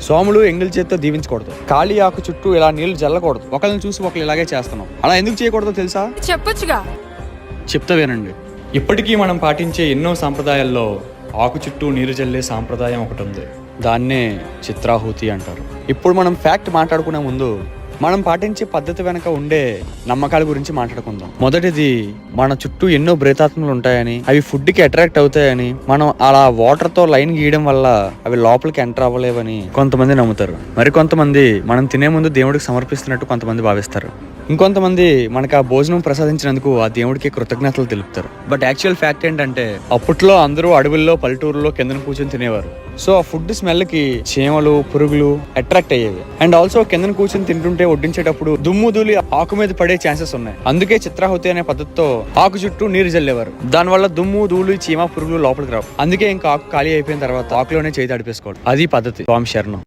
సోములు ఎంగిల్ చేత్తో దీవించకూడదు. ఖాళీ ఆకు చుట్టూ ఇలా నీళ్లు జల్లకూడదు. ఒకళ్ళని చూసి ఒకళ్ళు ఇలాగే చేస్తున్నాం. అలా ఎందుకు చేయకూడదో తెలుసా? చెప్పొచ్చుగా. చెప్తా వినండి. ఇప్పటికీ మనం పాటించే ఎన్నో సాంప్రదాయాల్లో ఆకు చుట్టూ నీరు జల్లే సాంప్రదాయం ఒకటి ఉంది. దాన్నే చిత్రాహుతి అంటారు. ఇప్పుడు మనం ఫ్యాక్ట్ మాట్లాడుకునే ముందు మనం పాటించే పద్ధతి వెనక ఉండే నమ్మకాల గురించి మాట్లాడుకుందాం. మొదటిది, మన చుట్టూ ఎన్నో ప్రేతాత్మలు ఉంటాయని, అవి ఫుడ్ కి అట్రాక్ట్ అవుతాయని, మనం అలా వాటర్ తో లైన్ గీయడం వల్ల అవి లోపలికి ఎంటర్ అవ్వలేవని కొంతమంది నమ్ముతారు. మరి కొంతమంది మనం తినే ముందు దేవుడికి సమర్పిస్తున్నట్టు కొంతమంది భావిస్తారు. ఇంకొంతమంది మనకు ఆ భోజనం ప్రసాదించినందుకు ఆ దేవుడికి కృతజ్ఞతలు తెలుపుతారు. బట్ యాక్చువల్ ఫ్యాక్ట్ ఏంటంటే అప్పట్లో అందరూ అడవుల్లో పల్లెటూరులో కిందన కూర్చొని తినేవారు. సో ఆ ఫుడ్ స్మెల్ కి చీమలు పురుగులు అట్రాక్ట్ అయ్యేవి. అండ్ ఆల్సో కిందన కూర్చొని తింటుంటే వడ్డించేటప్పుడు దుమ్ము ధూళి ఆకు మీద పడే ఛాన్సెస్ ఉన్నాయి. అందుకే చిత్రాహుతి అనే పద్ధతితో ఆకు చుట్టూ నీరు జల్లేవారు. దానివల్ల దుమ్ము ధూళి చీమ పురుగులు లోపలికి రావు. అందుకే ఇంకా ఆకు ఖాళీ అయిపోయిన తర్వాత ఆకులోనే చేయి తడిపేసుకోవడం. అది పద్ధతి. స్వామి శరణం.